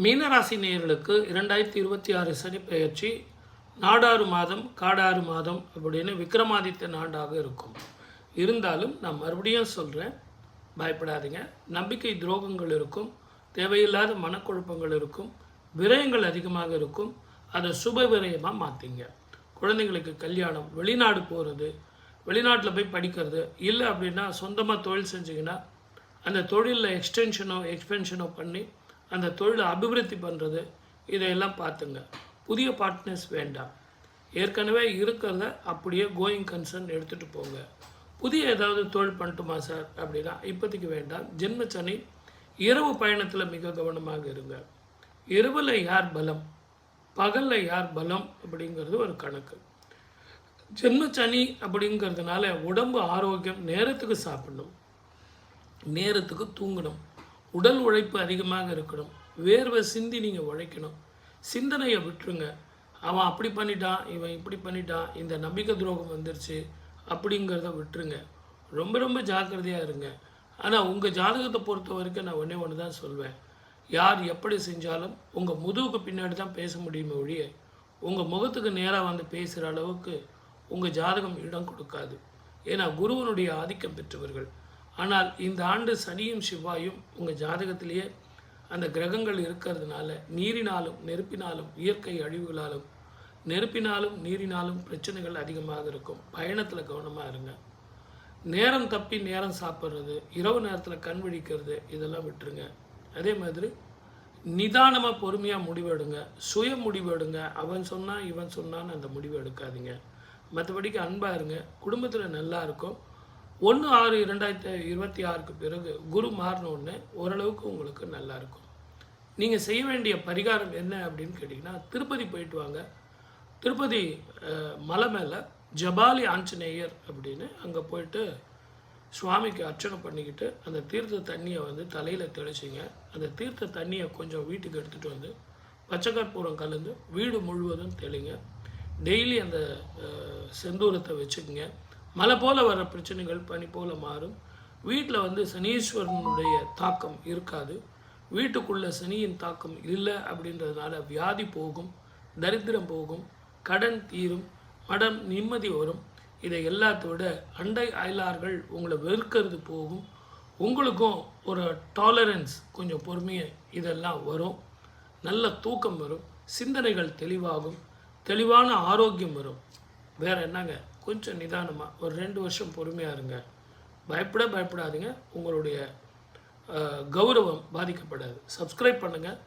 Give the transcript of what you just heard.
மீனராசி நேயர்களுக்கு 2026 சனி பெயர்ச்சி நாடாறு மாதம் காடாறு மாதம் அப்படின்னு விக்ரமாதித்த நாடாக இருக்கும். இருந்தாலும் நான் மறுபடியும் சொல்கிறேன், பயப்படாதீங்க. நம்பிக்கை துரோகங்கள் இருக்கும், தேவையில்லாத மனக்குழப்பங்கள் இருக்கும், விரயங்கள் அதிகமாக இருக்கும். அதை சுப விரயமாக மாற்றிங்க. குழந்தைங்களுக்கு கல்யாணம், வெளிநாடு போகிறது, வெளிநாட்டில் போய் படிக்கிறது, இல்லை அப்படின்னா சொந்தமாக தொழில் செஞ்சிங்கன்னா அந்த தொழிலில் எக்ஸ்பென்ஷனோ பண்ணி அந்த தொழிலை அபிவிருத்தி பண்ணுறது, இதையெல்லாம் பார்த்துங்க. புதிய பார்ட்னர்ஸ் வேண்டாம். ஏற்கனவே இருக்கிறத அப்படியே கோயிங் கன்சர்ன் எடுத்துகிட்டு போங்க. புதிய ஏதாவது தொழில் பண்ணட்டுமா சார் அப்படின்னா இப்போதைக்கு வேண்டாம். ஜென்மச்சனி, இரவு பயணத்தில் மிக கவனமாக இருங்க. இரவில் யார் பலம், பகலில் யார் பலம் அப்படிங்கிறது ஒரு கணக்கு. ஜென்மச்சனி அப்படிங்கிறதுனால உடம்பு ஆரோக்கியம், நேரத்துக்கு சாப்பிடணும், நேரத்துக்கு தூங்கணும், உடல் உழைப்பு அதிகமாக இருக்கணும், வேர்வை சிந்தி நீங்கள் உழைக்கணும். சிந்தனையை விட்டுருங்க. அவன் அப்படி பண்ணிட்டான், இவன் இப்படி பண்ணிட்டான், இந்த நம்பிக்கை துரோகம் வந்துருச்சு அப்படிங்கிறத விட்டுருங்க. ரொம்ப ரொம்ப ஜாக்கிரதையாக இருங்க. ஆனால் உங்கள் ஜாதகத்தை பொறுத்த வரைக்கும் நான் ஒன்று தான் சொல்வேன், யார் எப்படி செஞ்சாலும் உங்கள் முதுகுக்கு பின்னாடி தான் பேச முடியுமே ஒழிய உங்கள் முகத்துக்கு நேராக வந்து பேசுகிற அளவுக்கு உங்கள் ஜாதகம் இடம் கொடுக்காது. ஏன்னா குருவனுடைய ஆதிக்கம் பெற்றவர்கள். ஆனால் இந்த ஆண்டு சனியும் செவ்வாயும் உங்கள் ஜாதகத்திலேயே அந்த கிரகங்கள் இருக்கிறதுனால நீரினாலும் நெருப்பினாலும் இயற்கை அழிவுகளாலும் நெருப்பினாலும் நீரினாலும் பிரச்சனைகள் அதிகமாக இருக்கும். பயணத்தில் கவனமாக இருங்க. நேரம் தப்பி நேரம் சாப்பிட்றது, இரவு நேரத்தில் கண் விழிக்கிறது, இதெல்லாம் விட்டுருங்க. அதே மாதிரி நிதானமாக பொறுமையாக முடிவெடுங்க. சுய முடிவெடுங்க. அவன் சொன்னான் இவன் சொன்னான்னு அந்த முடிவு எடுக்காதீங்க. மற்றபடிக்கு அன்பாக இருங்க. குடும்பத்தில் நல்லா இருக்கும். 1/6/2026 பிறகு குரு மாறினோடனே ஓரளவுக்கு உங்களுக்கு நல்லாயிருக்கும். நீங்கள் செய்ய வேண்டிய பரிகாரம் என்ன அப்படின்னு கேட்டிங்கன்னா, திருப்பதி போயிட்டு வாங்க. திருப்பதி மலை மேலே ஜபாலி ஆஞ்சநேயர் அப்படின்னு அங்கே போயிட்டு சுவாமிக்கு அர்ச்சனை பண்ணிக்கிட்டு அந்த தீர்த்த தண்ணியை வந்து தலையில் தெளிச்சிங்க. அந்த தீர்த்த தண்ணியை கொஞ்சம் வீட்டுக்கு எடுத்துகிட்டு வந்து பச்சைக்கற்பூரம் கலந்து வீடு முழுவதும் தெளிங்க. டெய்லி அந்த செந்தூரத்தை வச்சுக்கோங்க. மழை போல் வர பிரச்சனைகள் பனி போல் மாறும். வீட்டில் வந்து சனீஸ்வரனுடைய தாக்கம் இருக்காது. வீட்டுக்குள்ளே சனியின் தாக்கம் இல்லை அப்படின்றதுனால வியாதி போகும், தரித்திரம் போகும், கடன் தீரும், மடம் நிம்மதி வரும். இதை எல்லாத்த விட அண்டை அயலார்கள் உங்களை வெறுக்கிறது போகும். உங்களுக்கும் ஒரு டாலரன்ஸ், கொஞ்சம் பொறுமையை இதெல்லாம் வரும். நல்ல தூக்கம் வரும், சிந்தனைகள் தெளிவாகும், தெளிவான ஆரோக்கியம் வரும். வேறு என்னங்க, கொஞ்சம் நிதானமாக ஒரு 2 வருஷம் பொறுமையாக இருங்க. பயப்படாதீங்க. உங்களுடைய கௌரவம் பாதிக்கப்படாது. சப்ஸ்கிரைப் பண்ணுங்கள்.